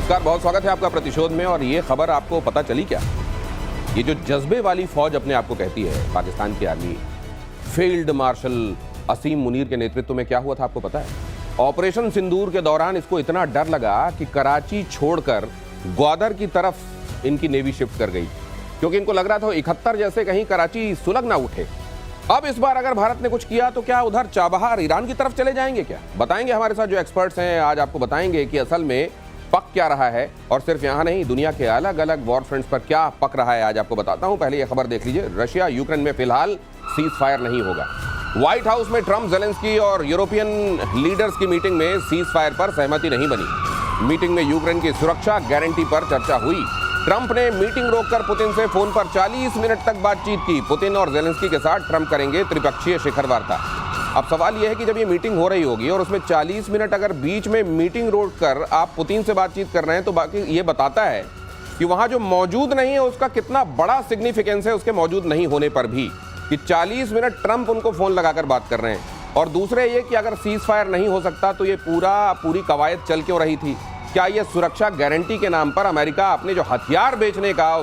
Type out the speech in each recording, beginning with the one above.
नमस्कार, बहुत स्वागत है आपका प्रतिशोध में। और ये खबर आपको पता चली क्या? ये जो जज्बे वाली फौज अपने आप को कहती है पाकिस्तान की आर्मी, फील्ड मार्शल असीम मुनीर के नेतृत्व में क्या हुआ था आपको पता है? ऑपरेशन सिंदूर के दौरान इसको इतना डर लगा कि कराची छोड़कर ग्वादर की तरफ इनकी नेवी शिफ्ट कर गई, क्योंकि इनको लग रहा था 71 जैसे कहीं कराची सुलग ना उठे। अब इस बार अगर भारत ने कुछ किया तो क्या उधर चाबहार ईरान की तरफ चले जाएंगे क्या? बताएंगे हमारे साथ जो एक्सपर्ट्स हैं, आज आपको बताएंगे कि असल में पक क्या रहा है, और सिर्फ यहाँ नहीं दुनिया के अलग अलग वॉर फ्रंट्स पर क्या पक रहा है आज आपको बताता हूँ। पहले ये खबर देख लीजिए, रशिया यूक्रेन में फिलहाल सीज फायर नहीं होगा। व्हाइट हाउस में ट्रंप, जेलेंस्की और यूरोपियन लीडर्स की मीटिंग में सीज फायर पर सहमति नहीं बनी। मीटिंग में यूक्रेन की सुरक्षा गारंटी पर चर्चा हुई। ट्रंप ने मीटिंग रोककर पुतिन से फोन पर 40 मिनट तक बातचीत की। पुतिन और जेलेंस्की के साथ ट्रंप करेंगे त्रिपक्षीय शिखर वार्ता। अब सवाल यह है कि जब ये मीटिंग हो रही होगी और उसमें 40 मिनट अगर बीच में मीटिंग रोककर आप पुतिन से बातचीत कर रहे हैं, तो बाकी ये बताता है कि वहां जो मौजूद नहीं है उसका कितना बड़ा सिग्निफिकेंस है उसके मौजूद नहीं होने पर भी, कि 40 मिनट ट्रंप उनको फोन लगाकर बात कर रहे हैं। और दूसरे ये कि अगर सीज फायर नहीं हो सकता तो ये पूरी कवायद चल क्यों रही थी? क्या ये सुरक्षा गारंटी के नाम पर अमेरिका अपने जो हथियार बेचने का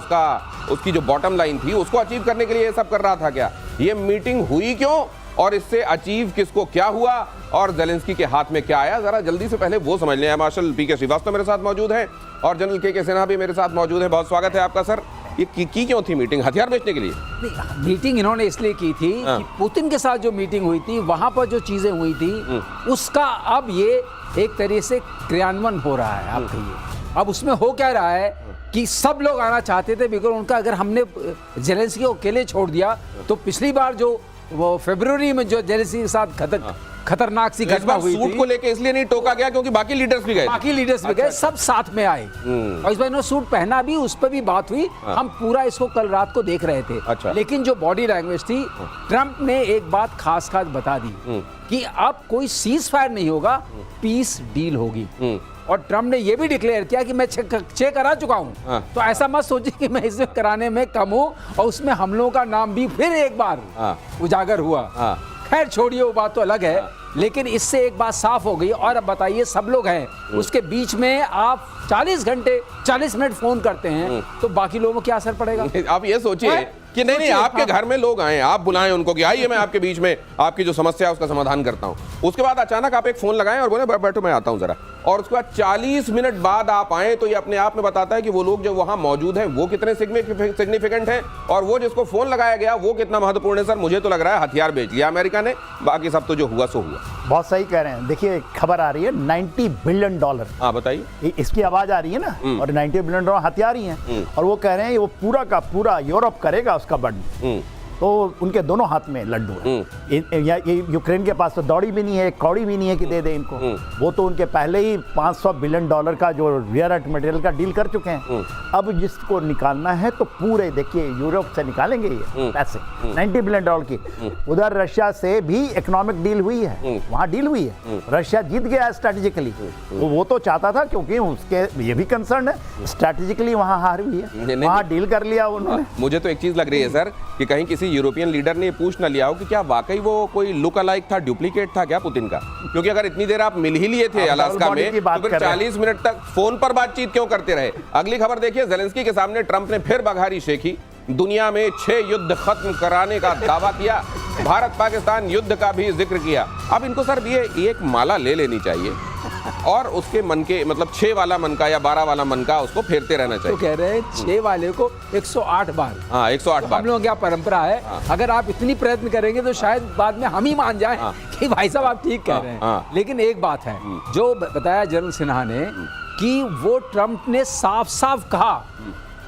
उसकी जो बॉटम लाइन थी उसको अचीव करने के लिए ये सब कर रहा था क्या? ये मीटिंग हुई क्यों और इससे अचीव किसको क्या हुआ और जेलेंस्की के हाथ में क्या आया? जरा जल्दी से पहले वो समझ लें। मार्शल पीके श्रीवास्तव मेरे साथ मौजूद हैं और जनरल के सिन्हा भी मेरे साथ मौजूद है। बहुत स्वागत है आपका सर। ये की क्यों थी मीटिंग? हथियार बेचने के लिए? मीटिंग इन्होंने इसलिए की थी कि पुतिन के साथ जो मीटिंग हुई थी वहां पर जो चीजें हुई थी उसका अब ये एक तरीके से क्रियान्वयन हो रहा है। आप कहिए अब उसमें हो क्या रहा है कि सब लोग आना चाहते थे, बिकॉज उनका अगर हमने जेलेंस्की को अकेले छोड़ दिया तो पिछली बार जो वो फरवरी में जो जेलेंस्की के साथ खतरनाक सी घटना हुई थी, सूट को लेके इसलिए नहीं टोका गया क्योंकि बाकी लीडर्स भी गए, सब साथ में आए और इस बार इन्होंने सूट पहना भी, उस पर भी बात हुई। हम पूरा इसको कल रात को देख रहे थे। लेकिन जो बॉडी लैंग्वेज थी, ट्रंप ने एक बात खास बता दी कि अब कोई सीज फायर नहीं होगा, पीस डील होगी। और ट्रंप ने यह भी डिक्लेयर किया कि मैं चेक करा चुका हूं। तो ऐसा मत सोचिए कि मैं इसे कराने में कम हूं, और उसमें हमलों का नाम भी फिर एक बार उजागर हुआ। खैर छोड़िए, वो बात तो अलग है। लेकिन इससे एक बात साफ हो गई। और अब बताइए, सब लोग हैं उसके बीच में, आप 40 मिनट फोन करते हैं तो बाकी लोगों को क्या असर पड़ेगा? आप ये सोचिए कि नहीं आपके घर में लोग आए, आप बुलाएं उनको कि आइए मैं आपके बीच में आपकी जो समस्या है उसका समाधान करता हूं। उसके बाद अचानक आप एक फोन लगाएं और बोले बैठो मैं आता हूं जरा, और उसके बाद 40 मिनट बाद आप आए, तो ये अपने आप में बताता है कि वो लोग जो वहां मौजूद हैं वो कितने सिग्निफिकेंट हैं, और वो जिसको फोन लगाया गया वो कितना महत्वपूर्ण है। सर मुझे तो लग रहा है हथियार बेच लिया अमेरिका ने, बाकी सब तो जो हुआ सो हुआ। बहुत सही कह रहे हैं। देखिए खबर आ रही है $90 बिलियन। हाँ बताइए, इसकी आवाज आ रही है ना, और $90 बिलियन हथियार ही हैं, और वो कह रहे हैं वो पूरा का पूरा यूरोप करेगा उसका बंद। तो उनके दोनों हाथ में लड्डू है। ये यूक्रेन के पास तो दौड़ी भी नहीं है, कौड़ी भी नहीं है कि दे दे इनको। वो तो उनके पहले ही $500 बिलियन का जो रेयर अर्थ मटेरियल का डील कर चुके हैं। अब जिसको निकालना है तो पूरे देखिए यूरोप से निकालेंगे ये पैसे, $90 बिलियन की। उधर रशिया से भी इकोनॉमिक डील हुई है, वहाँ डील हुई है, रशिया जीत गया स्ट्रैटेजिकली। वो तो चाहता था, क्योंकि उसके ये भी कंसर्न है, स्ट्रैटेजिकली वहाँ हार हुई है, वहाँ डील कर लिया उन्होंने। मुझे तो एक चीज लग रही है सर कि कहीं किसी यूरोपियन लीडर ने पूछ ना लिया हो कि क्या वाकई वो कोई लुक अलाइक था, डुप्लीकेट था क्या पुतिन का? क्योंकि अगर इतनी देर आप मिल ही लिए थे अलास्का में, तो फिर 40 मिनट तक फोन पर बातचीत क्यों करते रहे? अगली खबर देखिए, जेलेंस्की के सामने ट्रंप ने फिर बघारी शेखी, दुनिया में 6 युद्ध खत्म कराने का दावा किया, भारत पाकिस्तान युद्ध का भी जिक्र किया। अब इनको सर ये एक माला ले लेनी चाहिए और उसके मन के मतलब 6 वाला मन का या 12 वाला मन का उसको फेरते रहना चाहिए। तो कह रहे हैं 6 वाले को 108 बार। हाँ 108 बार। हम लोगों की परंपरा है। अगर आप इतनी प्रयत्न करेंगे तो शायद बाद में हम ही मान जाएं कि भाई साहब आप ठीक कह रहे हैं। लेकिन एक बात है जो बताया जनरल सिन्हा ने, कि वो ट्रंप ने साफ साफ कहा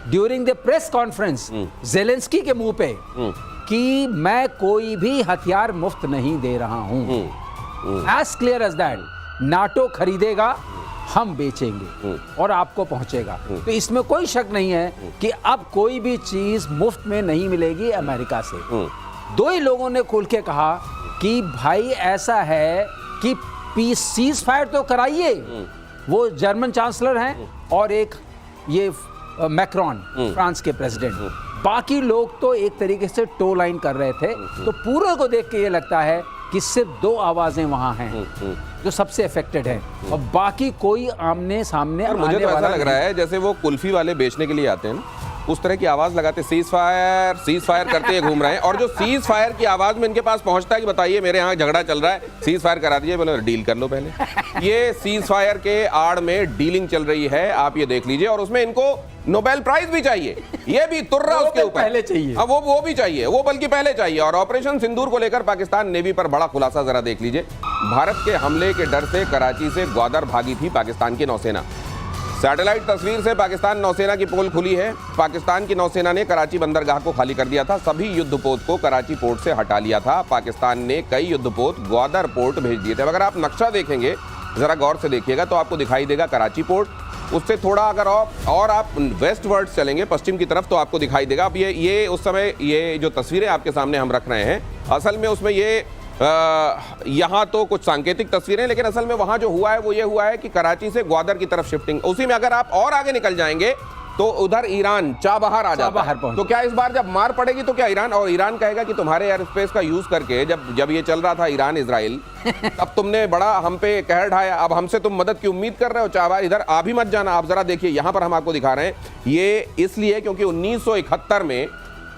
during the press conference Zelensky के मुंह पे कि मैं कोई भी हथियार मुफ्त नहीं दे रहा हूं। As clear as that. NATO खरीदेगा, हम बेचेंगे और आपको पहुंचेगा। तो इसमें कोई शक नहीं है कि अब कोई भी चीज मुफ्त में नहीं मिलेगी अमेरिका से। दो ही लोगों ने खुल के कहा कि भाई ऐसा है कि पीस सीज फायर तो कराइए। वो जर्मन चांसलर हैं और एक ये मैक्रॉन फ्रांस के प्रेसिडेंट। बाकी लोग तो एक तरीके से टो लाइन कर रहे थे। तो पूरे को देख के ये लगता है कि सिर्फ 2 आवाजें वहां हैं जो सबसे अफेक्टेड हैं और बाकी कोई आमने सामने और मुझे आने तो ऐसा वाला लग रहा है जैसे वो कुल्फी वाले बेचने के लिए आते हैं ना, उस तरह की आवाज लगाते सीज फायर करते हुए घूम रहे हैं, और जो सीज फायर की आवाज में इनके पास पहुंचता है कि बताइए मेरे यहाँ झगड़ा चल रहा है, सीज फायर करा दीजिए, बोले डील कर लो पहले। ये सीज फायर के आड़ में डीलिंग चल रही है, आप ये देख लीजिए, और उसमें इनको नोबेल प्राइज भी चाहिए, ये भी तुर्रा उसके ऊपर पहले चाहिए। हाँ, वो भी चाहिए, वो बल्कि पहले चाहिए। और ऑपरेशन सिंदूर को लेकर पाकिस्तान नेवी पर बड़ा खुलासा जरा देख लीजिए। भारत के हमले के डर से कराची से ग्वादर भागी थी पाकिस्तान की नौसेना। सैटेलाइट तस्वीर से पाकिस्तान नौसेना की पोल खुली है। पाकिस्तान की नौसेना ने कराची बंदरगाह को खाली कर दिया था, सभी युद्धपोत को कराची पोर्ट से हटा लिया था। पाकिस्तान ने कई युद्धपोत ग्वादर पोर्ट भेज दिए थे। अगर आप नक्शा देखेंगे, जरा गौर से देखिएगा, तो आपको दिखाई देगा कराची पोर्ट, उससे थोड़ा अगर आप वेस्ट वर्ड चलेंगे, पश्चिम की तरफ, तो आपको दिखाई देगा। अब ये उस समय ये जो तस्वीरें आपके सामने हम रख रहे हैं, असल में उसमें ये यहाँ तो कुछ सांकेतिक तस्वीरें, लेकिन असल में वहाँ जो हुआ है वो ये हुआ है कि कराची से ग्वादर की तरफ शिफ्टिंग। उसी में अगर आप और आगे निकल जाएंगे तो उधर ईरान चाबहार आ जाता है। तो क्या इस बार जब मार पड़ेगी तो क्या ईरान कहेगा कि तुम्हारे एयर स्पेस का यूज करके जब ये चल रहा था ईरान इजराइल, तब तुमने बड़ा हम पे कहर ढाया, अब हमसे तुम मदद की उम्मीद कर रहे हो, चाबहार इधर आ भी मत जाना। आप जरा देखिए, यहाँ पर हम आपको दिखा रहे हैं, ये इसलिए क्योंकि 1971 में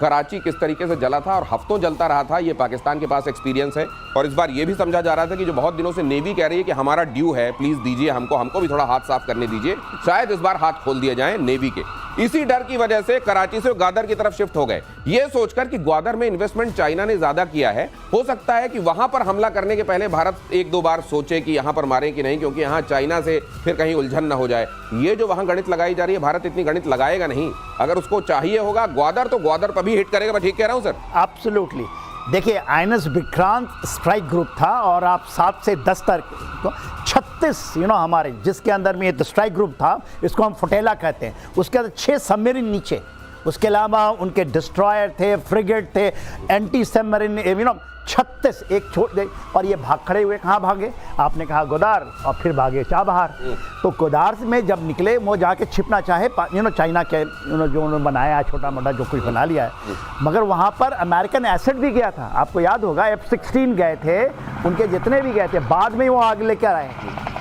कराची किस तरीके से जला था और हफ्तों जलता रहा था, ये पाकिस्तान के पास एक्सपीरियंस है। और इस बार ये भी समझा जा रहा था कि जो बहुत दिनों से नेवी कह रही है कि हमारा ड्यू है, प्लीज दीजिए हमको भी थोड़ा हाथ साफ करने दीजिए, शायद इस बार हाथ खोल दिए जाएं नेवी के। इसी डर की वजह से कराची से ग्वादर की तरफ शिफ्ट हो गए, ये सोचकर कि ग्वादर में इन्वेस्टमेंट चाइना ने ज्यादा किया है, हो सकता है कि वहां पर हमला करने के पहले भारत 1-2 बार सोचे कि यहां पर मारें कि नहीं, क्योंकि यहां चाइना से फिर कहीं उलझन ना हो जाए। ये जो वहां गणित लगाई जा रही है, भारत इतनी गणित लगाएगा नहीं। अगर उसको चाहिए होगा ग्वादर, तो ग्वादर पर भी हिट करेगा। मैं ठीक कह रहा हूं सर? एब्सोल्युटली। देखिए, आईएनएस विक्रांत स्ट्राइक ग्रुप था और आप 7 से 10 तक तो 36 हमारे, जिसके अंदर में ये स्ट्राइक ग्रुप था, इसको हम फुटेला कहते हैं। उसके अंदर 6 सबमरीन नीचे, उसके अलावा उनके डिस्ट्रॉयर थे, फ्रिगेट थे, एंटी सबमरीन 36 एक छोड़ दे। और ये भाग खड़े हुए, कहाँ भागे? आपने कहा गोदार, और फिर भागे चाबहार। तो गोदार में जब निकले, वो जाके छिपना चाहे चाइना के जो उन्होंने बनाया है, छोटा मोटा जो कुछ बना लिया है, मगर वहाँ पर अमेरिकन एसिड भी गया था। आपको याद होगा F-16 गए थे, उनके जितने भी गए थे, बाद में वो आगे लेकर आए।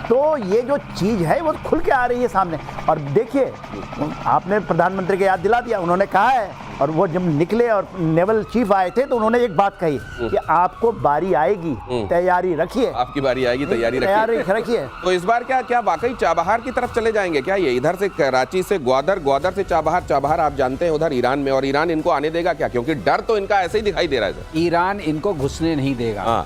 तो ये जो चीज़ है वो खुल के आ रही है सामने। और देखिए, आपने प्रधानमंत्री को याद दिला दिया, उन्होंने कहा है, और वो जब निकले और नेवल चीफ आए थे तो उन्होंने एक बात कही कि आपको बारी आएगी, तैयारी रखिए, आपकी बारी आएगी, तैयारी रखिए। तो इस बार क्या वाकई चाबहार की तरफ चले जाएंगे क्या? ये इधर से कराची से ग्वादर, ग्वादर से चाबहार आप जानते हैं उधर ईरान में, और ईरान इनको आने देगा क्या? क्योंकि डर तो इनका ऐसे ही दिखाई दे रहा है सर। ईरान इनको घुसने नहीं देगा,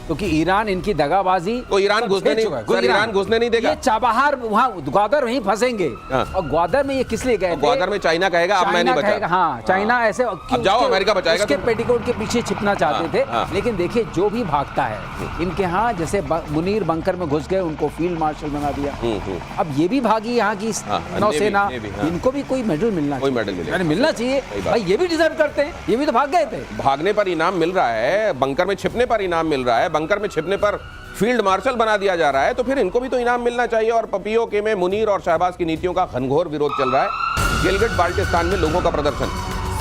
क्योंकि ईरान इनकी दगाबाजी, तो ईरान घुसने नहीं देगा। ये चाबहार वहाँ ग्वादर वहीं फंसेंगे। और ग्वादर में ये किस लिए गए? ग्वादर में चाइना कहेगा अब मैं नहीं बचा। हाँ, चाइना ऐसे अब जाओ, अमेरिका बचाएगा। उसके पेटीकोट के पीछे छिपना चाहते थे। लेकिन देखिए, जो भी भागता है, इनके यहाँ जैसे मुनीर बंकर में घुस गए, उनको फील्ड मार्शल बना दिया। अब ये भी भागी यहाँ की नौसेना, इनको भी कोई मेडल मिलना चाहिए भाई, ये भी डिजर्व करते हैं, ये भी तो भाग गए थे। भागने पर इनाम मिल रहा है, बंकर में छिपने पर इनाम मिल रहा है, बंकर में छिपने पर फील्ड मार्शल बना दिया जा रहा है, तो फिर इनको भी तो इनाम मिलना चाहिए। और पीओके में मुनीर और शहबाज की नीतियों का घनघोर विरोध चल रहा है। गिलगिट बाल्टिस्तान में लोगों का प्रदर्शन,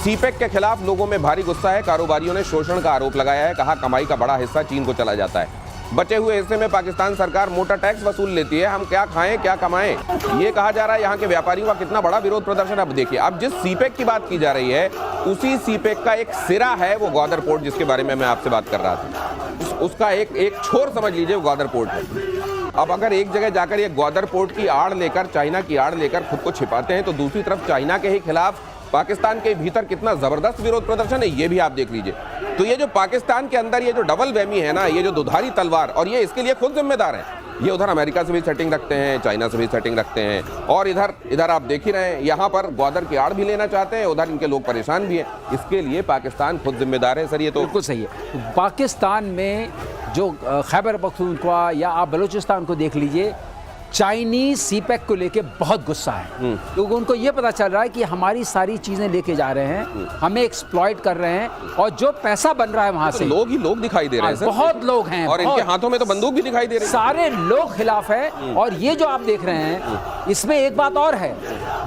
सीपेक के खिलाफ लोगों में भारी गुस्सा है। कारोबारियों ने शोषण का आरोप लगाया है, कहा कमाई का बड़ा हिस्सा चीन को चला जाता है। बचे हुए हिस्से में पाकिस्तान सरकार मोटा टैक्स वसूल लेती है, हम क्या खाएं क्या कमाएं, ये कहा जा रहा है। यहाँ के व्यापारियों का कितना बड़ा विरोध प्रदर्शन। अब देखिए, अब जिस सीपेक की बात की जा रही है, उसी सीपेक का एक सिरा है वो ग्वादर पोर्ट, जिसके बारे में मैं आपसे बात कर रहा था। उसका एक छोर समझ लीजिए वो ग्वादर पोर्ट है। अब अगर एक जगह जाकर ये ग्वादर पोर्ट की आड़ लेकर, चाइना की आड़ लेकर खुद को छिपाते हैं, तो दूसरी तरफ चाइना के ही खिलाफ पाकिस्तान के भीतर कितना जबरदस्त विरोध प्रदर्शन है, ये भी आप देख लीजिए। तो ये जो पाकिस्तान के अंदर ये जो डबल वेमी है ना, ये जो दुधारी तलवार, और ये इसके लिए खुद जिम्मेदार है। ये उधर अमेरिका से भी सेटिंग रखते हैं, चाइना से भी सेटिंग रखते हैं, और इधर आप देख ही रहे हैं, यहाँ पर ग्वादर की आड़ भी लेना चाहते हैं, उधर इनके लोग परेशान भी हैं। इसके लिए पाकिस्तान खुद जिम्मेदार है सर। ये तो बिल्कुल सही है। पाकिस्तान में जो खैबर पख्तूनख्वा या आप बलूचिस्तान को देख लीजिए, चाइनीज सीपैक को लेके बहुत गुस्सा है, क्योंकि उनको ये पता चल रहा है कि हमारी सारी चीजें लेके जा रहे हैं, हमें एक्सप्लॉइट कर रहे हैं, और जो पैसा बन रहा है वहां से लोग ही लोग दिखाई दे रहे हैं सर। बहुत लोग हैं, और इनके बहुत। हाथों में तो बंदूक भी दिखाई दे रही है। सारे लोग खिलाफ है। और ये जो आप देख रहे हैं, इसमें एक बात और है,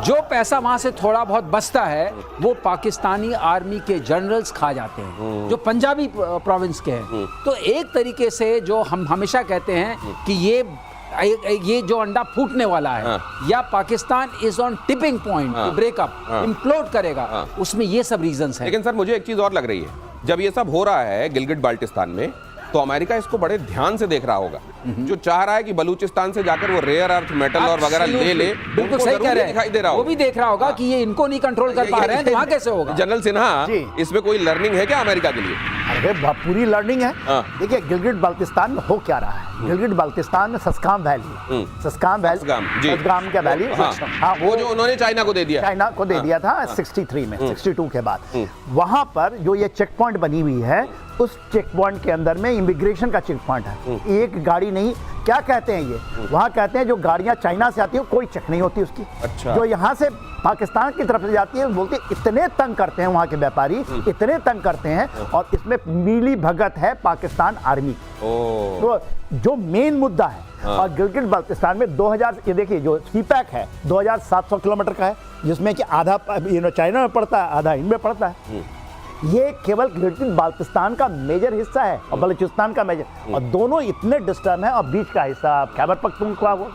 जो पैसा वहां से थोड़ा बहुत बचता है वो पाकिस्तानी आर्मी के जनरल्स खा जाते हैं, जो पंजाबी प्रोविंस के हैं। तो एक तरीके से जो हम हमेशा कहते हैं कि ये जो अंडा फूटने वाला है, या Pakistan is on tipping point two breakup, implode करेगा, उसमें ये सब रीजंस हैं। लेकिन सर मुझे एक चीज और लग रही है, जब ये सब हो रहा है गिलगिट बाल्टिस्तान में, तो अमेरिका इसको बड़े ध्यान से देख रहा होगा, जो चाह रहा है कि बलूचिस्तान से जाकर वो रेयर अर्थ मेटल और वगैरह ले बिल्कुल सही कह रहे हैं, दिखाई दे रहा वो भी देख रहा होगा कि ये इनको नहीं कंट्रोल कर पा रहे हैं, तो वहां कैसे होगा। जनरल सिन्हा, जी। इसमें कोई लर्निंग है क्या अमेरिका के लिए? अरे पूरी लर्निंग है। हाँ। देखिए गिलगिट बाल्टिस्तान में हो क्या रहा है। गिलगिट बाल्टिस्तान में सस्काम वैली, सस्काम का वैली, हाँ, वो जो उन्होंने चाइना को दे दिया, चाइना को दे दिया था 63 में, 62 के बाद। वहां पर जो ये चेक पॉइंट बनी हुई है, उस चेक पॉइंट के अंदर में इमिग्रेशन का चेक पॉइंट है, एक गाड़ी नहीं। क्या कहते हैं ये, वहां कहते हैं जो गाड़ियां चाइना से आती है कोई चेक नहीं होती उसकी। अच्छा। जो यहाँ से पाकिस्तान की तरफ से जाती है, बोलते इतने तंग करते हैं वहां के व्यापारी, इतने तंग करते हैं, और इसमें मिली भगत है पाकिस्तान आर्मी। तो जो मेन मुद्दा है, और गिलगिट बाल्टिस्तान में 2000, ये देखिए जो सीपैक है 2700 किलोमीटर का है, जिसमें कि आधा चाइना में पड़ता है, आधा इनमें पड़ता है। ये केवल गिलगिट बाल्टिस्तान का मेजर हिस्सा है और बलूचिस्तान का मेजर, और दोनों इतने डिस्टर्ब हैं, और बीच का हिस्सा खैबर पख्तूनख्वा वो।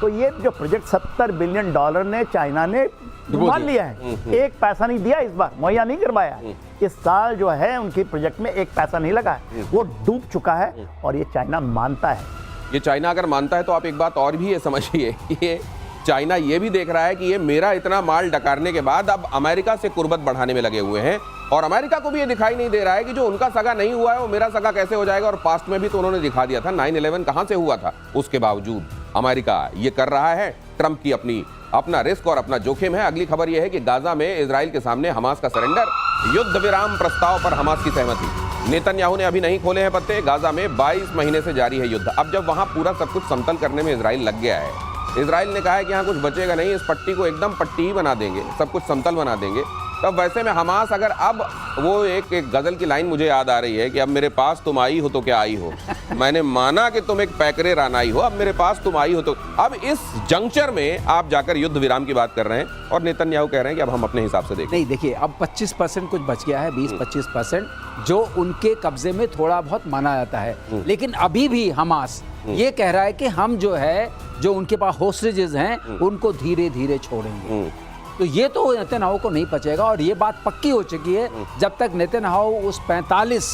तो ये जो प्रोजेक्ट $70 बिलियन ने चाइना ने मान लिया है, एक पैसा नहीं दिया, इस बार मुहैया नहीं करवाया। इस साल जो है उनकी प्रोजेक्ट में एक पैसा नहीं लगा है, वो डूब चुका है, और ये चाइना मानता है। ये चाइना अगर मानता है तो आप एक बात और भी ये समझिए, ये चाइना ये भी देख रहा है कि ये मेरा इतना माल डकारने के बाद अब अमेरिका से कुर्बत बढ़ाने में लगे हुए हैं, और अमेरिका को भी ये दिखाई नहीं दे रहा है कि जो उनका सगा नहीं हुआ है वो मेरा सगा कैसे हो जाएगा। और पास्ट में भी तो उन्होंने दिखा दिया था 9/11 कहां से हुआ था, उसके बावजूद अमेरिका ये कर रहा है। ट्रंप की अपना रिस्क और अपना जोखिम है। अगली खबर यह है कि गाजा में इजराइल के सामने हमास का सरेंडर, युद्ध विराम प्रस्ताव पर हमास की सहमति। नेतन्याहू ने अभी नहीं खोले हैं पत्ते। गाजा में 22 महीने से जारी है युद्ध। अब जब वहां पूरा सब कुछ समतल करने में इजराइल लग गया है, इजराइल ने कहा है कि यहाँ कुछ बचेगा नहीं, इस पट्टी को एकदम पट्टी ही बना देंगे, सब कुछ समतल बना देंगे। तब वैसे में हमास अगर अब वो एक गजल की लाइन मुझे याद आ रही है कि अब मेरे पास तुम आई हो तो क्या आई हो, मैंने माना कि तुम एक पैकरे रानाई हो, अब मेरे पास तुम आई हो तो। अब इस जंक्चर में आप जाकर युद्ध विराम की बात कर रहे हैं, और नेतन्याहू कह रहे हैं कि अब हम अपने हिसाब से देखें। नहीं, देखिए अब 25% कुछ बच गया है, 20-25% जो उनके कब्जे में थोड़ा बहुत माना जाता है। लेकिन अभी भी हमास ये कह रहा है कि हम जो उनके पास होस्टेजेस हैं उनको धीरे धीरे छोड़ेंगे। तो ये तो नेतन्याहू को नहीं पचेगा, और ये बात पक्की हो चुकी है, जब तक नेतन्याहू उस 45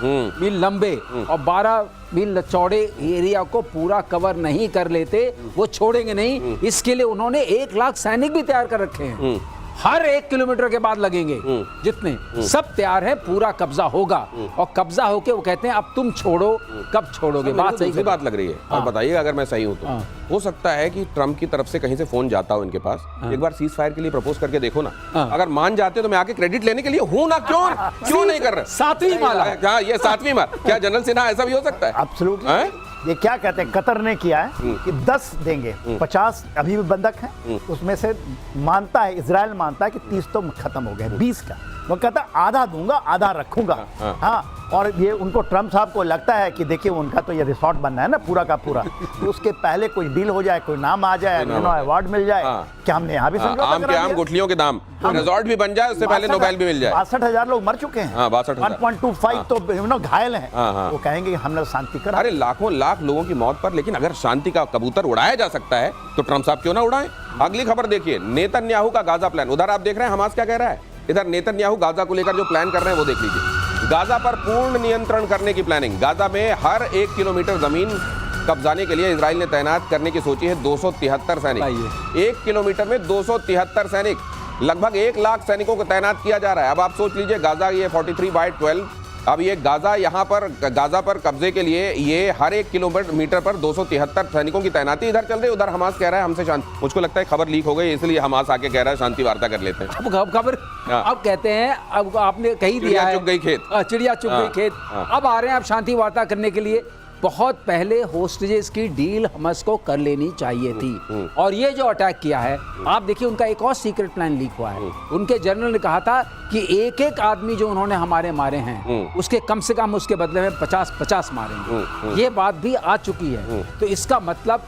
मील लंबे और 12 मील चौड़े एरिया को पूरा कवर नहीं कर लेते, वो छोड़ेंगे नहीं। इसके लिए उन्होंने 1 लाख सैनिक भी तैयार कर रखे हैं, हर 1 किलोमीटर के बाद लगेंगे, जितने सब तैयार है, पूरा कब्जा होगा। और कब्जा होके वो कहते हैं अब तुम छोड़ो, कब छोड़ोगे। बात सही बात लग रही है। और बताइए अगर मैं सही हूं तो हो सकता है कि ट्रंप की तरफ से कहीं से फोन जाता हो इनके पास, एक बार सीज फायर के लिए प्रपोज करके देखो ना, अगर मान जाते तो मैं आके क्रेडिट लेने के लिए हूं ना, क्यों नहीं कर रहे। 7वीं माला, क्या ये 7वीं मार, क्या जनरल सिन्हा ऐसा भी हो सकता है? एब्सोल्युटली। ये क्या कहते हैं, कतर ने किया है कि 10 देंगे, 50 अभी भी बंधक हैं, उसमें से मानता है, इजराइल मानता है कि 30 तो खत्म हो गए, 20 का वो कहता है आधा दूंगा आधा रखूंगा। हाँ, और ये उनको ट्रम्प साहब को लगता है कि देखिए उनका तो ये रिसोर्ट बनना है ना पूरा का पूरा, तो उसके पहले कोई डील हो जाए, कोई नाम आ जाए, अवार्ड मिल जाए। क्या हमने यहाँ भी आम गुठलियों के दाम रिसोर्ट भी बन जाए, उससे पहले नोबेल भी मिल जाए। 62,000 लोग मर चुके हैं, 1.25 तो घायल हैं। वो कहेंगे हमने शांति करा। अरे लाखों लाख लोगों की मौत पर लेकिन अगर शांति का कबूतर उड़ाया जा सकता है तो ट्रम्प साहब क्यों ना उड़ाएं। अगली खबर देखिए, नेतन्याहू का गाजा प्लान। उधर आप देख रहे हैं हमास क्या कह रहा है, इधर नेतन्याहू गाजा को लेकर जो प्लान कर रहे हैं वो देख लीजिए। गाजा पर पूर्ण नियंत्रण करने की प्लानिंग। गाजा में हर 1 किलोमीटर जमीन कब्जाने के लिए इजराइल ने तैनात करने की सोची है 273 सैनिक। 1 किलोमीटर में 273 सैनिक, लगभग 1 लाख सैनिकों को तैनात किया जा रहा है। अब आप सोच लीजिए, गाजा ये 43/12, अब ये गाजा यहाँ पर गाजा पर कब्जे के लिए ये हर 1 किलोमीटर पर 273 सैनिकों की तैनाती इधर चल रही है। उधर हमास कह रहा है हमसे शांति। मुझको लगता है खबर लीक हो गई, इसलिए हमास आके कह रहा है शांति वार्ता कर लेते हैं। अब खबर अब कहते हैं, अब आपने कही दिया है, चुग गई खेत, चिड़िया चुग गई खेत। अब आ रहे हैं आप शांति वार्ता करने के लिए। बहुत पहले होस्टेजेस की डील हमास को कर लेनी चाहिए थी। और ये जो अटैक किया है, आप देखिए उनका एक और सीक्रेट प्लान लीक हुआ है। उनके जनरल ने कहा था कि एक एक आदमी जो उन्होंने हमारे मारे हैं उसके कम से कम उसके बदले में 50-50 मारेंगे। ये बात भी आ चुकी है। तो इसका मतलब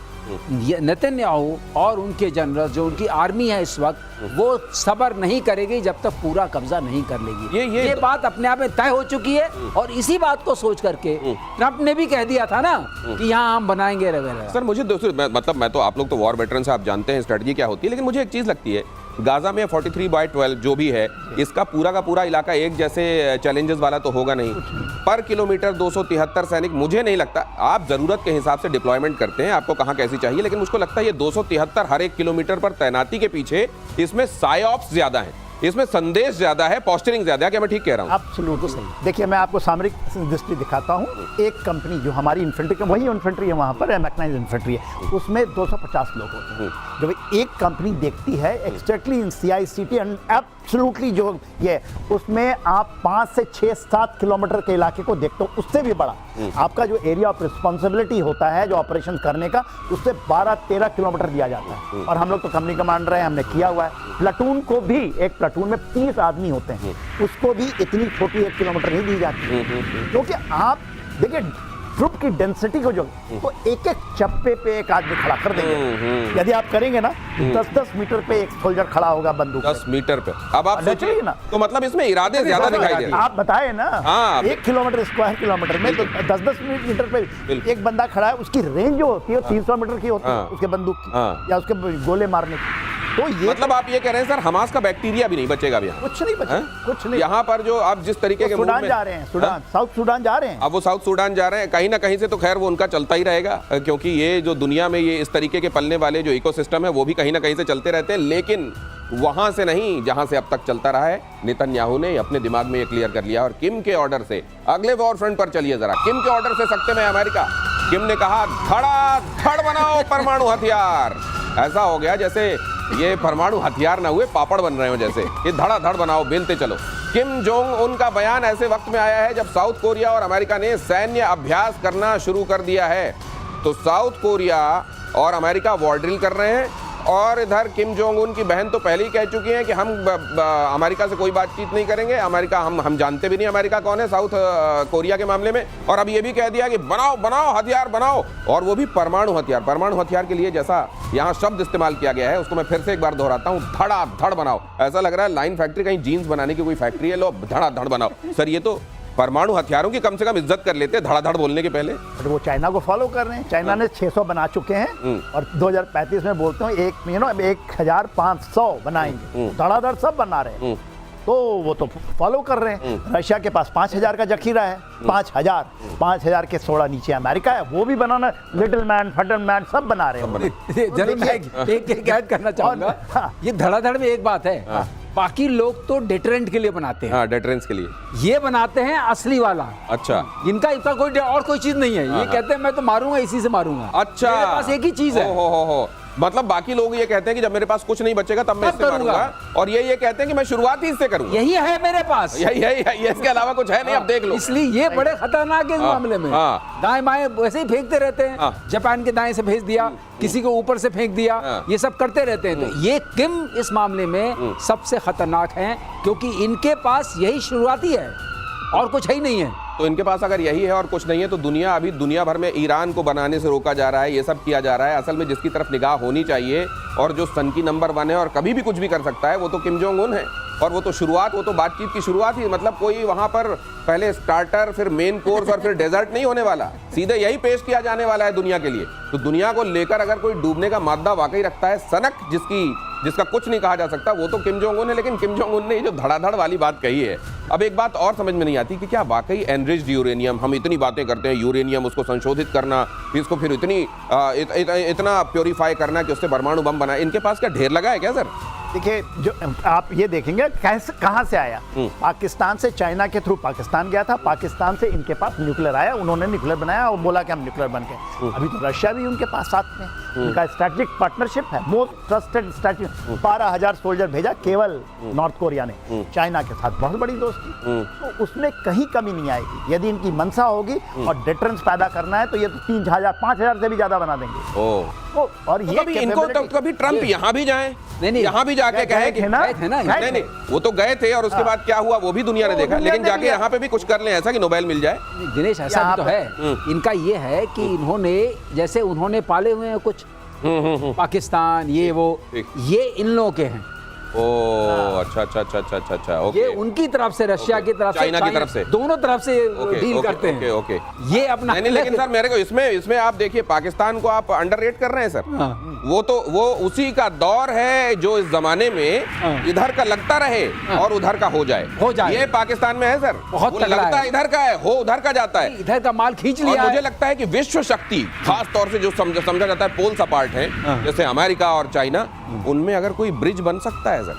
नेतन्याहू और उनके जनरल जो उनकी आर्मी है इस वक्त, वो सब्र नहीं करेगी जब तक पूरा कब्जा नहीं कर लेगी। ये बात अपने आप में तय हो चुकी है। और इसी बात को सोच करके ट्रंप ने भी कह दिया था ना कि यहाँ हम बनाएंगे वगैरह। सर मुझे दूसरी मतलब मैं तो, आप लोग तो वॉर वेटरन से, आप जानते हैं स्ट्रेटजी क्या होती है, लेकिन मुझे एक चीज लगती है, गाजा में 43/12 जो भी है, इसका पूरा का पूरा इलाका एक जैसे चैलेंजेस वाला तो होगा नहीं। पर किलोमीटर 273 सैनिक, मुझे नहीं लगता, आप जरूरत के हिसाब से डिप्लॉयमेंट करते हैं, आपको कहाँ कैसी चाहिए, लेकिन मुझको लगता है ये 273 हर एक किलोमीटर पर तैनाती के पीछे इसमें साइऑप्स ज्यादा है, इसमें संदेश ज्यादा है, पोस्टरिंग ज्यादा है। क्या मैं ठीक कह रहा हूँ? एब्सोल्युटली सही। देखिए मैं आपको सामरिक दृष्टि दिखाता हूँ। एक कंपनी जो हमारी इन्फेंट्री, वही इन्फेंट्री है वहाँ पर, मैकेनाइज्ड इन्फेंट्री है, उसमें 250 लोग होते हैं। जब एक कंपनी देखती है exactly in CICT and absolutely जो ये, उसमें आप 5 से 6-7 किलोमीटर के इलाके को देखते हो, उससे भी बड़ा आपका जो एरिया ऑफ रिस्पॉन्सिबिलिटी होता है जो ऑपरेशन करने का, उससे 12-13 किलोमीटर दिया जाता है। और हम लोग तो कंपनी कमांडर हैं, हमने किया हुआ है। प्लाटून को भी, एक प्लाटून में 30 आदमी होते हैं, उसको भी इतनी छोटी 1 किलोमीटर नहीं दी जाती, क्योंकि आप देखिए ट्रुप की डेंसिटी को जो, तो एक एक चप्पे पे एक आदमी खड़ा कर देंगे। यदि आप करेंगे ना, 10-10 मीटर पे एक सोल्जर खड़ा होगा बंदूक 10 मीटर पे। अब आप सोचिए ना, तो मतलब इसमें इरादे ज्यादा दिखाई दे रहे हैं। आप बताए ना, हाँ, 1 किलोमीटर स्क्वायर किलोमीटर में तो 10-10 मीटर पे एक बंदा खड़ा है, उसकी रेंज जो होती है 300 मीटर की होती है उसके बंदूक की, या उसके गोले मारने की। तो ये मतलब आप ये कह रहे हैं सर, हमास का बैक्टीरिया भी नहीं बचेगा अभी, कुछ नहीं बचेगा, कुछ नहीं। यहाँ पर जो आप जिस तरीके के सूडान जा रहे हैं, सूडान, साउथ सूडान जा रहे हैं। अब वो साउथ सूडान जा रहे हैं, कहीं ना कहीं से तो खैर वो उनका चलता ही रहेगा, क्योंकि ये जो दुनिया में ये इस तरीके के पलने वाले जो इकोसिस्टम है वो भी कहीं ना कहीं से चलते रहते हैं। लेकिन वहां से नहीं जहां से अब तक चलता रहा है। नेतन्याहू ने अपने दिमाग में ये क्लियर कर लिया और किम के ऑर्डर से अगले वॉर फ्रंट पर चलिए जरा। किम के ऑर्डर से सकते में अमेरिका, किम ने कहा धड़ाधड़ बनाओ परमाणु हथियार। ऐसा हो गया जैसे ये परमाणु हथियार ना हुए पापड़ बन रहे हो, जैसे ये धड़ाधड़ बनाओ, बेलते चलो। किम जोंग उन का बयान ऐसे वक्त में आया है जब साउथ कोरिया और अमेरिका ने सैन्य अभ्यास करना शुरू कर दिया है। तो साउथ कोरिया और अमेरिका वॉर ड्रिल कर रहे हैं, और इधर किम जोंग उन की बहन तो पहले ही कह चुकी हैं कि हम अमेरिका से कोई बातचीत नहीं करेंगे। अमेरिका हम जानते भी नहीं अमेरिका कौन है साउथ कोरिया के मामले में। और अब ये भी कह दिया कि बनाओ बनाओ हथियार बनाओ, और वो भी परमाणु हथियार। परमाणु हथियार के लिए जैसा यहाँ शब्द इस्तेमाल किया गया है उसको मैं फिर से एक बार दोहराता हूँ, धड़ाधड़ बनाओ। ऐसा लग रहा है लाइन फैक्ट्री, कहीं जीन्स बनाने की कोई फैक्ट्री है, लो धड़ाधड़ बनाओ। सर ये तो परमाणु हथियारों की कम से कम इज्जत कर लेते धड़ाधड़ बोलने के पहले। बट वो चाइना को फॉलो कर रहे हैं। चाइना ने 600 बना चुके हैं और 2035 में बोलते हैं 1500 बनाएंगे। धड़ाधड़ सब बना रहे हैं, तो वो तो फॉलो कर रहे हैं। रशिया के पास 5000 का जखीरा है, 5000 के 16 नीचे अमेरिका है, वो भी बनाना, लिटिल मैन फटल मैन सब बना रहे हैं। जरूर मैं एक ऐड करना चाहूंगा, ये धड़ाधड़ में एक बात है, बाकी लोग तो डेटरेंट के लिए बनाते हैं। हाँ, डेटरेंस के लिए ये बनाते हैं असली वाला। अच्छा, इनका इतना कोई और कोई चीज नहीं है। ये कहते हैं मैं तो मारूंगा, इसी से मारूंगा। अच्छा, मेरे पास एक ही चीज है। हो। मतलब बाकी लोग ये कहते हैं कि जब मेरे पास कुछ नहीं बचेगा तब मैं इससे मारूंगा, और ये कहते हैं कि मैं शुरुआत ही इससे करूंगा। यही है मेरे पास, यही इसके अलावा कुछ है नहीं। अब देख लो, इसलिए ये बड़े खतरनाक है इस मामले में। दाएं बाएं वैसे ही फेंकते रहते हैं। जापान के दाएं से भेज दिया, किसी को ऊपर से फेंक दिया, ये सब करते रहते हैं। तो ये किम इस मामले में सबसे खतरनाक है, क्योंकि इनके पास यही शुरुआती है और कुछ है ही नहीं है। तो इनके पास अगर यही है और कुछ नहीं है, तो दुनिया भर में ईरान को बनाने से रोका जा रहा है, ये सब किया जा रहा है। असल में जिसकी तरफ निगाह होनी चाहिए और जो सन की नंबर 1 है और कभी भी कुछ भी कर सकता है, वो तो किम जोंग उन है। और वो तो बातचीत की शुरुआत ही, मतलब कोई वहां पर पहले स्टार्टर, फिर मेन कोर्स और फिर डेजर्ट नहीं होने वाला, सीधे यही पेश किया जाने वाला है दुनिया के लिए। तो दुनिया को लेकर अगर कोई डूबने का मादा वाकई रखता है, सनक जिसका कुछ नहीं कहा जा सकता, वो तो किम जोंग उन है। लेकिन किम जोंग उन ने जो धड़ाधड़ वाली बात कही है, अब एक बात और समझ में नहीं आती कि क्या वाकई एनरिच्ड यूरेनियम, हम इतनी बातें करते हैं यूरेनियम, उसको संशोधित करना, इसको फिर इतना प्योरीफाई करना कि उससे परमाणु बम बनाए, इनके पास क्या ढेर लगा है क्या सर? देखिए, जो आप ये देखेंगे कहाँ से आया। पाकिस्तान से चाइना के थ्रू पाकिस्तान गया था, पाकिस्तान से इनके पास न्यूक्लियर आया, उन्होंने न्यूक्लियर बनाया और बोला कि हम न्यूक्लियर बन गए। अभी तो रशिया भी उनके पास साथ में। उनका स्ट्रैटेजिक पार्टनरशिप है, मोस्ट ट्रस्टेड स्ट्रैटेजिक। 12,000 सोल्जर भेजा केवल नॉर्थ कोरिया ने चाइना के साथ, बहुत बड़ी दोस्ती। तो उसमें कहीं कमी नहीं आएगी यदि इनकी मंशा होगी और डिफरेंस पैदा करना है तो ये तो 3,000 5,000 से भी ज्यादा बना देंगे। और तो ये कभी इनको तो कभी ट्रम्प यहाँ भी जाए, नहीं, यहाँ भी जाके कहे कि नहीं, वो तो गए थे और उसके बाद क्या हुआ वो भी दुनिया ने देखा, लेकिन जाके यहाँ पे भी कुछ कर लें ऐसा कि नोबेल मिल जाए। दिनेश, ऐसा भी तो है। इनका ये है कि इन्होंने जैसे उन्होंने पाले हुए हैं कुछ पाकिस्तान, ये वो, ये इन लोगों के हैं। ओह, अच्छा, ओके। ये उनकी तरफ से, रशिया की तरफ से, चाइना की तरफ से, दोनों तरफ से डील करते हैं। ओके। ये अपना नहीं, लेकिन सर मेरे को इसमें आप देखिए, पाकिस्तान को आप अंडररेट कर रहे हैं सर। वो उसी का दौर है जो इस जमाने में इधर का लगता रहे और उधर का हो जाए। ये पाकिस्तान में है सर, बहुत लगता है इधर का है, हो उधर का जाता है, इधर का माल खींच लिया। और मुझे लगता है कि विश्व शक्ति, खास तौर से जो समझा जाता है पोल्स अपार्ट है, जैसे अमेरिका और चाइना, उनमें अगर कोई ब्रिज बन सकता है सर,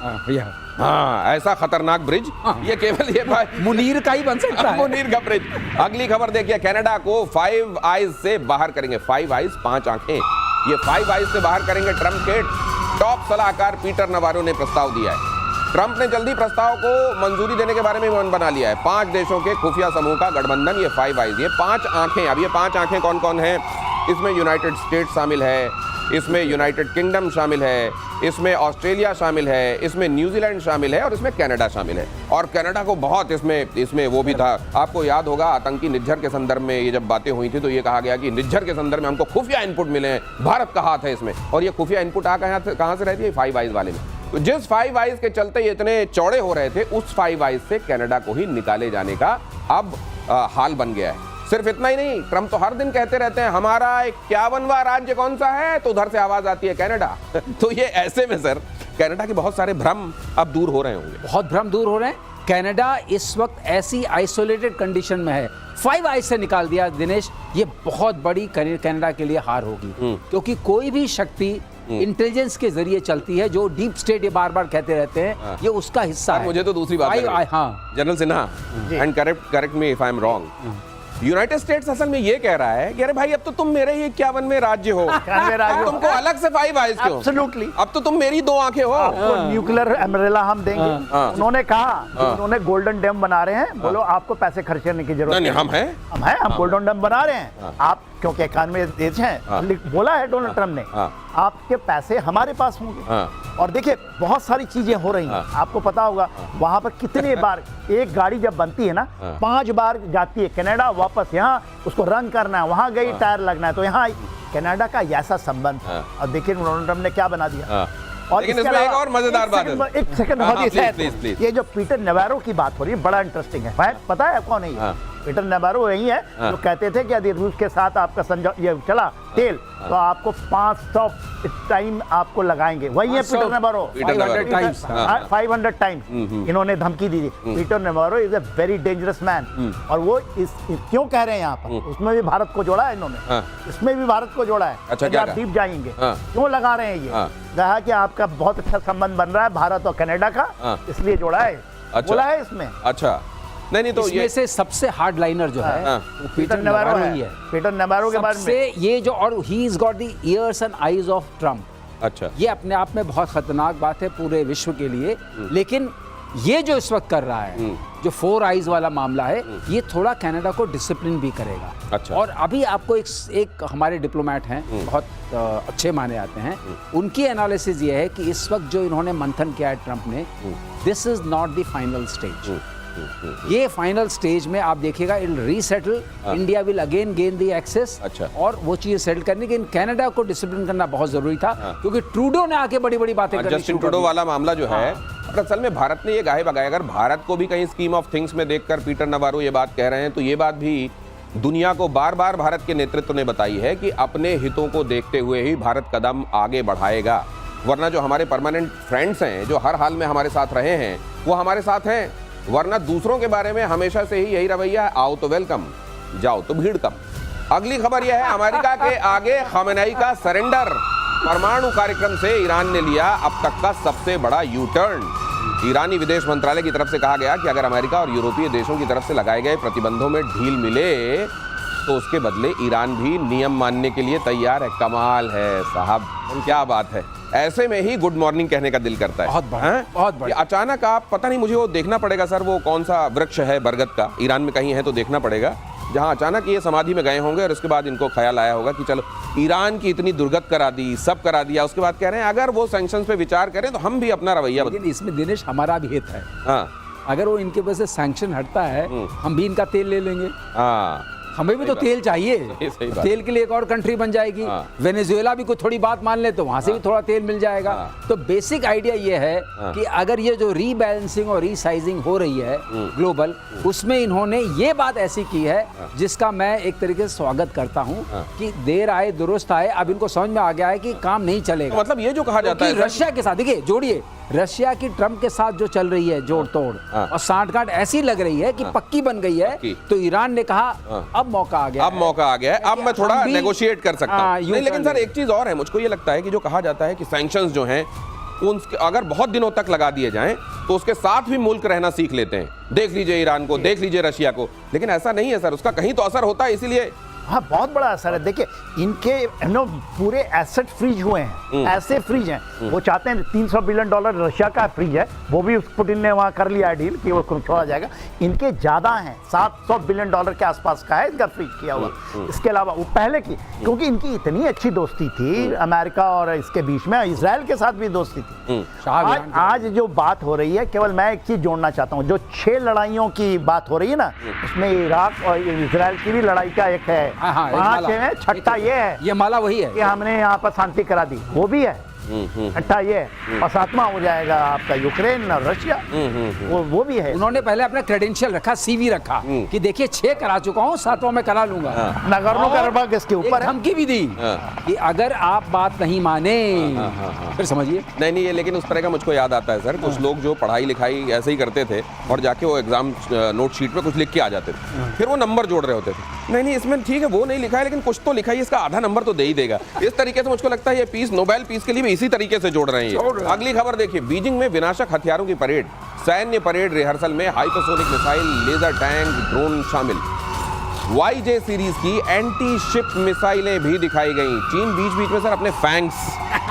हाँ, ऐसा खतरनाक ब्रिज, ये केवल ये भाई मुनीर का ही बन सकता है। मुनीर का ब्रिज। अगली खबर देखिए, कनाडा को 5 आइज से बाहर करेंगे। 5 आइज, 5 आंखें, ये 5 आइज से बाहर करेंगे ट्रंप के टॉप सलाहकार पीटर नवारो ने प्रस्ताव दिया है। ट्रंप ने जल्दी प्रस्ताव को मंजूरी देने के बारे में मन बना लिया है। 5 देशों के खुफिया समूह का गठबंधन, ये 5 आइज, ये 5 आंखें। अब ये 5 आंखें कौन कौन है? इसमें यूनाइटेड स्टेट्स शामिल है, इसमें यूनाइटेड किंगडम शामिल है, इसमें ऑस्ट्रेलिया शामिल है, इसमें न्यूजीलैंड शामिल है और इसमें कनाडा शामिल है। और कनाडा को बहुत इसमें वो भी था, आपको याद होगा आतंकी निज्जर के संदर्भ में ये जब बातें हुई थी तो ये कहा गया कि निज्जर के संदर्भ में हमको खुफिया इनपुट मिले हैं, भारत का हाथ है इसमें। और ये खुफिया इनपुट कहाँ से रहती है? 5 आइज वाले में। तो जिस 5 आइज के चलते ये इतने चौड़े हो रहे थे, उस 5 आइज से कनाडा को ही निकाले जाने का अब हाल बन गया है। सिर्फ इतना ही नहीं, ट्रंप तो हर दिन कहते रहते हैं हमारा 51वां राज्य कौन सा है, तो उधर से आवाज आती है कनाडा। तो ये ऐसे में सर कनाडा के बहुत सारे भ्रम अब दूर हो रहे होंगे। बहुत भ्रम दूर हो रहे हैं। कनाडा इस वक्त ऐसी आइसोलेटेड कंडीशन में है, 5 आइज से निकाल दिया दिनेश, ये बहुत बड़ी कनाडा के लिए हार होगी। क्योंकि कोई भी शक्ति इंटेलिजेंस के जरिए चलती है, जो डीप स्टेट ये बार बार कहते रहते हैं, ये उसका हिस्सा है। मुझे तो दूसरी बात general Sinha, and correct me if I am wrong, United states असल में ये कह रहा है कि अरे भाई अब तो तुम मेरे ही 51वें राज्य हो, तुमको अलग से 5 आइज क्यों? एब्सोल्युटली, अब तो तुम मेरी 2 आंखें हो। न्यूक्लियर अम्ब्रेला हम देंगे। उन्होंने कहा उन्होंने गोल्डन डैम बना रहे हैं, बोलो आपको पैसे खर्च करने की जरूरत नहीं, हम गोल्डन डैम बना रहे हैं। आप क्योंकि इकानवे देश हैं, बोला है डोनाल्ड ट्रंप ने, आपके पैसे हमारे पास होंगे। और देखिए बहुत सारी चीजें हो रही हैं, आपको पता होगा वहां पर कितने बार एक गाड़ी जब बनती है ना, 5 बार जाती है कनाडा, वापस यहाँ उसको रन करना है, वहां गई टायर लगना है, तो यहाँ कनाडा का ऐसा संबंध। और देखिए डोनाल्ड ट्रंप ने क्या बना दिया। और लेकिन इसमें एक और मजेदार बात है, एक सेकंड, ये जो पीटर नेवारो की बात हो रही है बड़ा इंटरेस्टिंग है। पता है कौन है? पीटर नेवारो यही है जो कहते थे कि यदि रूस के साथ आपका ये चला तेल तो आपको 500 टाइम आपको लगाएंगे। वही है पीटर नेवारो, 500 टाइम इन्होंने धमकी दी थी। Peter Navarro is a very dangerous man. और वो क्यों कह रहे हैं यहाँ पर, उसमें भी भारत को जोड़ा है इन्होंने, इसमें भी भारत को जोड़ा है। अच्छा, आप डीप जाएंगे क्यों लगा रहे हैं ये? कहा कि आपका बहुत अच्छा संबंध बन रहा है भारत और कनाडा का, इसलिए जोड़ा है, बोला है इसमें। अच्छा, नहीं तो इसमें से सबसे हार्ड लाइनर जो है वो पीटर नेवारो ही है। पीटर नेवारो के बारे में ये जो, और he is got the years and eyes of Trump. अच्छा, ये अपने आप में बहुत खतरनाक बात है पूरे विश्व के लिए। लेकिन ये जो इस वक्त कर रहा है, जो 4 आइज वाला मामला है, ये थोड़ा कनाडा को डिसिप्लिन भी करेगा। अच्छा। और अभी आपको एक हमारे डिप्लोमेट हैं, बहुत अच्छे माने आते हैं, उनकी एनालिसिस ये है कि इस वक्त जो इन्होंने मंथन किया है ट्रंप ने, this is not the final stage. ये फाइनल स्टेज में आप देखिएगा it resettle, India will again gain the access. अच्छा। और वो चीज सेटल करने के, कनाडा को डिसिप्लिन करना बहुत जरूरी था। क्योंकि ट्रूडो ने आके बड़ी बड़ी बातें करनी, जस्टिन ट्रूडो वाला मामला जो है, असल में भारत ने ये गाहे बगाए, अगर भारत को भी कहीं स्कीम ऑफ थिंग्स में देखकर पीटर नवारो ये बात कह रहे हैं, तो ये बात भी दुनिया को बार बार भारत के नेतृत्व ने बताई है कि अपने हितों को देखते हुए ही भारत कदम आगे बढ़ाएगा। वरना जो हमारे परमानेंट फ्रेंड्स हैं, जो हर हाल में हमारे साथ रहे हैं, वो हमारे साथ हैं। वरना दूसरों के बारे में हमेशा से ही यही रवैया है, आओ तो वेलकम, जाओ तो भीड़ कम। अगली खबर यह है, अमेरिका के आगे खमेनेई का सरेंडर। परमाणु कार्यक्रम से ईरान ने लिया अब तक का सबसे बड़ा यू टर्न। ईरानी विदेश मंत्रालय की तरफ से कहा गया कि अगर अमेरिका और यूरोपीय देशों की तरफ से लगाए गए प्रतिबंधों में ढील मिले तो उसके बदले ईरान भी नियम मानने के लिए तैयार है। कमाल है साहब, क्या बात है। ऐसे में ही गुड मॉर्निंग कहने का दिल करता है। बहुत बढ़िया, हैं? बहुत ये बढ़िया। अचानक आप, पता नहीं, मुझे वो देखना पड़ेगा सर, वो कौन सा वृक्ष है बरगद का, ईरान में कहीं है तो देखना पड़ेगा, जहां अचानक ये समाधि में गए होंगे और उसके बाद इनको ख्याल आया होगा कि चलो ईरान की इतनी दुर्गत करा दी, सब करा दिया, उसके बाद कह रहे हैं अगर वो सैंक्शंस पे विचार करें तो हम भी अपना रवैया बदलें। लेकिन इसमें दिनेश हमारा भी हित है। हाँ अगर वो इनके वजह से सैंक्शन हटता है, हम भी इनका तेल ले लेंगे। हाँ, हमें भी तो तेल चाहिए। सही बात। तेल के लिए एक और कंट्री बन जाएगी। हाँ। वेनेजुएला भी कोई थोड़ी बात मान ले तो वहां से भी थोड़ा तेल मिल जाएगा। हाँ। तो बेसिक आइडिया ये है हाँ। कि अगर ये जो रीबैलेंसिंग और रीसाइजिंग हो रही है ग्लोबल, उसमें इन्होंने ये बात ऐसी की है जिसका मैं एक तरीके से स्वागत करता हूं कि देर आए दुरुस्त आए। अब इनको समझ में आ गया है कि काम नहीं चलेगा। तो मतलब ये जो कहा जाता क्योंकि है रशिया के साथ, देखिए जोड़िए, रशिया की ट्रम्प के साथ जो चल रही है जोड़ तोड़ हाँ। और सांठगांठ ऐसी लग रही है कि पक्की बन गई है, पक्की। तो ईरान ने कहा अब मौका आ गया, अब मौका आ गया है, अब मैं थोड़ा हम भी- नेगोशिएट कर सकता हाँ, हूँ। यूं नहीं, लेकिन कर सर ले। एक चीज और है, मुझको ये लगता है कि जो कहा जाता है कि सैंक्शंस जो हैं उनके अगर बहुत दिनों तक लगा दिए जाएं तो उसके साथ भी मुल्क रहना सीख लेते हैं। देख लीजिए ईरान को, देख लीजिए रशिया को, लेकिन ऐसा नहीं है सर, उसका कहीं तो असर होता है। इसीलिए हाँ, बहुत बड़ा असर है। देखिए इनके पूरे एसेट फ्रीज हुए हैं, ऐसे फ्रीज हैं। वो चाहते हैं $300 बिलियन रशिया का फ्रीज है, वो भी पुतिन ने वहाँ कर लिया डील कि वो छोड़ा जाएगा। इनके ज़्यादा हैं, $700 बिलियन के आसपास का है इनका फ्रीज किया हुआ। इसके अलावा वो पहले की, क्योंकि इनकी इतनी अच्छी दोस्ती थी अमेरिका और इसके बीच में, इसराइल के साथ भी दोस्ती थी। आज जो बात हो रही है, केवल मैं एक चीज़ जोड़ना चाहता हूँ, जो 6 लड़ाइयों की बात हो रही है ना, उसमें इराक और इसराइल की भी लड़ाई का एक है। हाँ, एक 5 माला। में छठा ये है, ये माला वही है कि हमने यहाँ पर शांति करा दी, वो भी है। छठा ये है, और 7वां हो जाएगा आपका यूक्रेन और रशिया, वो भी है। उन्होंने पहले अपना क्रेडेंशियल रखा, सीवी रखा कि देखिए 6 करा चुका हूँ, 7वां मैं करा लूंगा। नगोर्नो कराबाख इसके ऊपर है। धमकी भी दी कि अगर आप बात नहीं माने फिर समझिए। नहीं, ये लेकिन उस तरह का मुझको याद आता है सर, कुछ लोग जो पढ़ाई लिखाई ऐसे ही करते थे और जाके वो एग्जाम नोट शीट पे कुछ लिख के आ जाते थे, फिर वो नंबर जोड़ रहे होते थे। नहीं, इसमें ठीक है वो नहीं लिखा है, लेकिन कुछ तो लिखा है, इसका आधा नंबर तो दे ही देगा। इस तरीके से मुझको लगता है ये पीस, नोबेल पीस के लिए भी इसी तरीके से जोड़ रहे हैं। अगली खबर देखिए, बीजिंग में विनाशक हथियारों की परेड, सैन्य परेड रिहर्सल में hypersonic missile, laser tank, drone शामिल। YJ सीरीज की एंटी शिप मिसाइलें भी दिखाई गई। चीन बीच बीच में सर अपने फैंग्स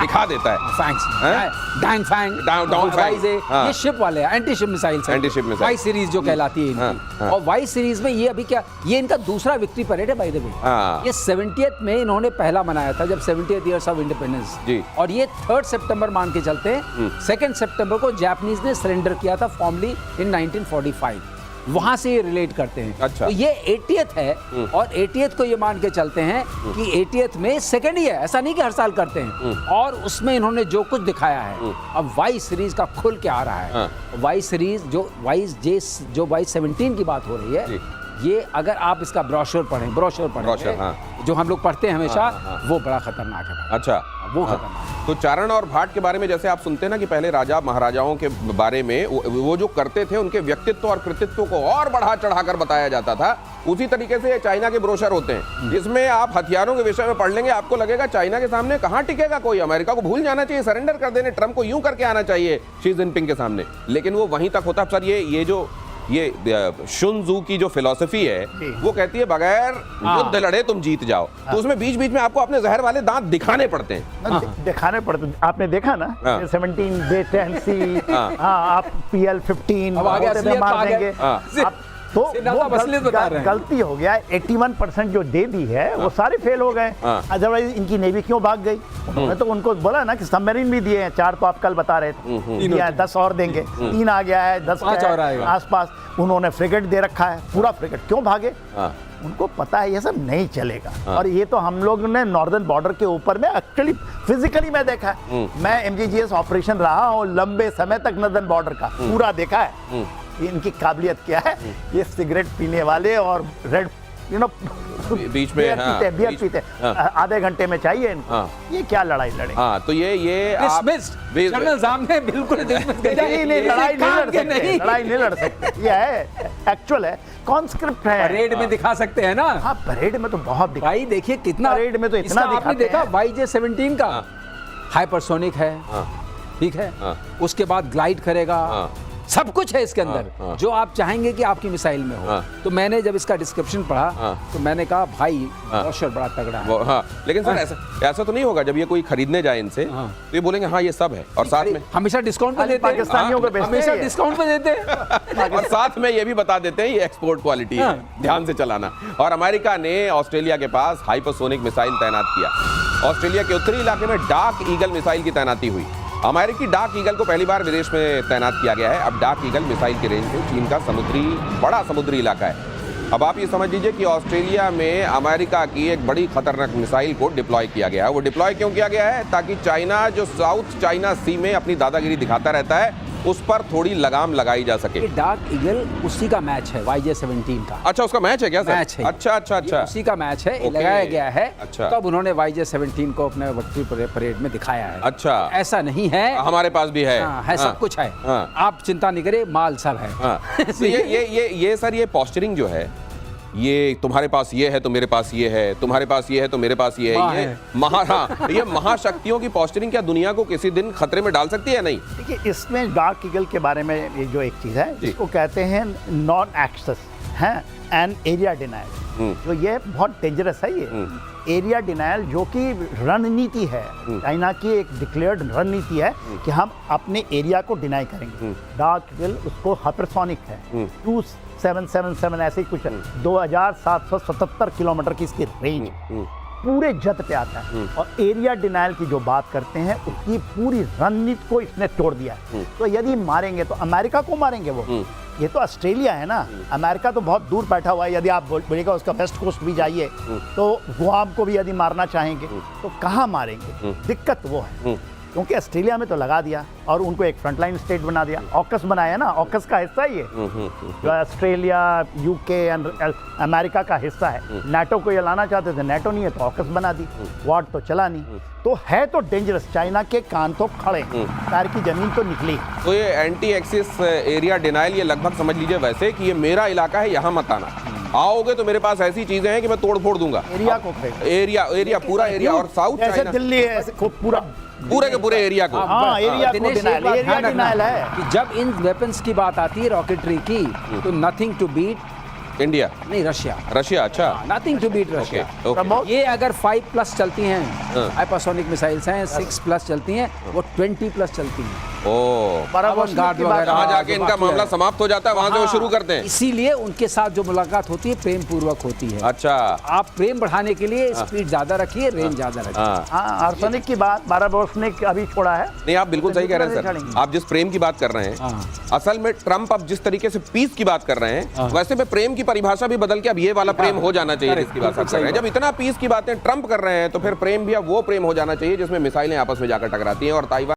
दिखा देता है। फैंग्स, हैं? डैंग फैंग, डाउन फैंग, YJ, हाँ। ये शिप वाले हैं, anti ship missile, anti ship missile. Y series जो कहलाती है इनकी। हाँ। और वाई सीरीज में ये अभी क्या, ये इनका दूसरा विक्ट्री परेड है बाय द वे। हाँ। ये 70th में इन्होंने पहला मनाया था, जब 70th ईयर्स ऑफ इंडिपेंडेंस, जी। और ये 3 सितंबर मान के चलते हैं। 2 सितंबर को जापानीज ने सरेंडर किया था फॉर्मली इन 1945, वहां से ये रिलेट करते हैं। अच्छा। तो ये 80th है, और 80th को ये मान के चलते हैं कि 80th में सेकंड ही है, ऐसा नहीं कि हर साल करते हैं। और उसमें इन्होंने जो कुछ दिखाया है, अब वाई सीरीज का खुल के आ रहा है। वाई सीरीज जो वाई 17 की बात हो रही है, ये अगर आप इसका ब्रोशर पढ़ें, हाँ। जो हम लोग पढ़ते हैं हमेशा, वो बड़ा खतरनाक है भाई। अच्छा, वो खतरनाक है। तो चारण और भाट के बारे में जैसे आप सुनते हैं ना कि पहले राजा महाराजाओं के बारे में वो जो करते थे, उनके व्यक्तित्व और कृतित्व को और बढ़ा चढ़ाकर बताया जाता था, उसी तरीके से ये चाइना के ब्रोशर होते हैं। इसमें आप हथियारों के विषय में पढ़ लेंगे, आपको लगेगा चाइना के सामने कहां टिकेगा कोई, अमेरिका को भूल जाना चाहिए, सरेंडर कर देने, ट्रम्प को यूं करके आना चाहिए शी जिनपिंग के सामने। लेकिन वो वहीं तक होता। सर ये शुन जू की जो फिलॉसफी है, वो कहती है बगैर युद्ध लड़े तुम जीत जाओ। तो उसमें बीच बीच में आपको अपने जहर वाले दांत दिखाने पड़ते हैं। दिखाने पड़ते, आपने देखा ना 17 B10C, आप PL-15 अब आ गया, असलियत मार आ गया। देंगे। तो वो गलती हो गया। 81% जो दे दी है वो सारे फेल हो गए। अदरवाइज इनकी नेवी क्यों भाग गई? उन्होंने तो उनको बोला ना कि सबमरीन भी दिए हैं, 4 तो आप कल बता रहे थे, 10 और देंगे, 3 आ गया है, 10 और आएगा आसपास। उन्होंने फ्रिगेट दे रखा है, पूरा फ्रिगेट। क्यों भागे? उनको पता है ये सब नहीं चलेगा। और ये तो हम लोग ने नॉर्दर्न बॉर्डर के ऊपर में एक्चुअली फिजिकली मैं देखा है। मैं MGGS ऑपरेशन रहा हूँ लंबे समय तक, नॉर्दर्न बॉर्डर का पूरा देखा है। इनकी काबिलियत क्या है, ये सिगरेट पीने वाले और रेड बीच में बियर पीते आधे घंटे में चाहिए इनको। ये क्या लड़ाई लड़े? तो ये जनरल साहब ने बिल्कुल लड़ाई नहीं लड़ सकते। ये है एक्चुअल है, कॉन्स्क्रिप्ट है, परेड में दिखा सकते हैं ना। हाँ, परेड में तो बहुत भाई देखिए कितना परेड में तो इतना आपने देखा। YJ-17 का हाइपरसोनिक है, ठीक है, उसके बाद ग्लाइड करेगा, सब कुछ है इसके अंदर जो आप चाहेंगे कि आपकी मिसाइल में हो। तो मैंने जब इसका डिस्क्रिप्शन पढ़ा तो मैंने कहा भाई रॉशर बड़ा तगड़ा है। हाँ, लेकिन सर ऐसा तो नहीं होगा जब ये कोई खरीदने जाए इनसे तो ये बोलेंगे हाँ ये सब है, और साथ में हमेशा डिस्काउंट पे देते हैं, पाकिस्तानियों को बेचते हमेशा हैं ये। डिस्काउंट पे देते हैं और साथ में ये भी बता देते हैं ये एक्सपोर्ट क्वालिटी है, ध्यान से चलाना। और अमेरिका ने ऑस्ट्रेलिया के पास हाइपरसोनिक मिसाइल तैनात किया। ऑस्ट्रेलिया के उत्तरी इलाके में डार्क ईगल मिसाइल की तैनाती हुई। अमेरिकी डार्क ईगल को पहली बार विदेश में तैनात किया गया है। अब डार्क ईगल मिसाइल की रेंज में चीन का बड़ा समुद्री इलाका है। अब आप ये समझ लीजिए कि ऑस्ट्रेलिया में अमेरिका की एक बड़ी खतरनाक मिसाइल को डिप्लॉय किया गया है। वो डिप्लॉय क्यों किया गया है? ताकि चाइना जो साउथ चाइना सी में अपनी दादागिरी दिखाता रहता है उस पर थोड़ी लगाम लगाई जा सके। ये डार्क ईगल उसी का मैच है YJ-17 का। अच्छा, उसका मैच है क्या सर? मैच है। अच्छा। उसी का मैच है, ओके। लगाया गया है। अच्छा। तब उन्होंने YJ-17 को अपने विक्ट्री परेड में दिखाया है। अच्छा, ऐसा नहीं है, हमारे पास भी है। हाँ, है, सब कुछ है। हाँ। आप चिंता नहीं करिए, माल सब है। हाँ। तो ये सर ये पोस्चरिंग जो है, ये तुम्हारे पास ये है तो मेरे पास ये है, तुम्हारे पास ये है तो मेरे पास ये है, ये महाशक्तियों की पोस्टरिंग क्या दुनिया को किसी दिन खतरे में डाल सकती है? नहीं। देखिए, इसमें डार्क ईगल के बारे में ये जो एक चीज़ है इसको कहते हैं नॉन एक्सेस है एंड एरिया डिनायल। तो ये बहुत डेंजरस है। ये एरिया डिनायल जो कि रणनीति है, चाइना की एक डिक्लेयर्ड रणनीति है कि हम अपने एरिया को डिनाई करेंगे। डार्क ईगल उसको हाइपरसोनिक है, 2777 ऐसे ही कुछ है, 2777 किलोमीटर की इसकी रेंज पूरे जत पे आता है। और एरिया डिनायल की जो बात करते हैं उसकी पूरी रणनीति को इसने तोड़ दिया है। तो यदि मारेंगे तो अमेरिका को मारेंगे वो, ये तो ऑस्ट्रेलिया है ना, अमेरिका तो बहुत दूर बैठा हुआ है। यदि आप बोलिएगा उसका वेस्ट कोस्ट भी जाइए तो गुआम को भी यदि मारना चाहेंगे तो कहाँ मारेंगे? दिक्कत वो है, क्योंकि ऑस्ट्रेलिया में तो लगा दिया और उनको एक फ्रंटलाइन स्टेट बना दिया। ऑकस बनाया ना, ऑकस का हिस्सा ही है जो ऑस्ट्रेलिया, यूके, अमेरिका का हिस्सा है। नाटो को ये लाना चाहते थे, नाटो नहीं है तो ऑकस बना दी, वार्ड तो चला नहीं। तो है तो डेंजरस, चाइना के कान तो खड़े, पैर की जमीन तो निकली। तो ये एंटी एक्सिस एरिया डिनाइल ये लगभग समझ लीजिए वैसे कि ये मेरा इलाका है, यहाँ मत आना, आओगे तो मेरे पास ऐसी चीजें हैं कि मैं तोड़ फोड़ दूंगा। एरिया को एरिया पूरा एरिया, और साउथ जैसे चाइना दिल्ली है ऐसे पूरे के पूरे एरिया को। हाँ, एरिया को दिनेश, डिनाइल, एक बात एरिया ध्यान रखना डिनाइल है। कि जब इन वेपन्स की बात आती है रॉकेटरी की तो नथिंग टू बीट इंडिया, नहीं रशिया। अच्छा, nothing to beat Russia. Okay. ये अगर 5+ चलती हैं, हाइपरसोनिक मिसाइल्स हैं, 6+ चलती हैं, वो 20+ चलती हैं। गार्ड वहाँ जाके इनका मामला समाप्त हो जाता है, वहाँ से वो शुरू करते हैं। इसीलिए उनके साथ जो मुलाकात होती है प्रेम पूर्वक होती है। अच्छा, आप प्रेम बढ़ाने के लिए स्पीड ज्यादा रखिए, रेंज ज्यादा रखिए। हाँ, आर्सेनिक की बात बाराबोस ने अभी छोड़ा है। नहीं, आप बिल्कुल सही कह रहे हैं सर। आप जिस प्रेम की बात कर रहे हैं, असल में ट्रंप अब जिस तरीके से पीस की बात कर रहे हैं, वैसे में प्रेम की परिभाषा भी बदल के अब ये वाला प्रेम हो जाना चाहिए जिसकी बात आप कर रहे हैं। जब इतना पीस की बातें ट्रंप कर रहे हैं तो फिर प्रेम भी अब वो प्रेम हो जाना चाहिए जिसमें मिसाइलें आपस में जाकर टकराती हैं। और ताइवान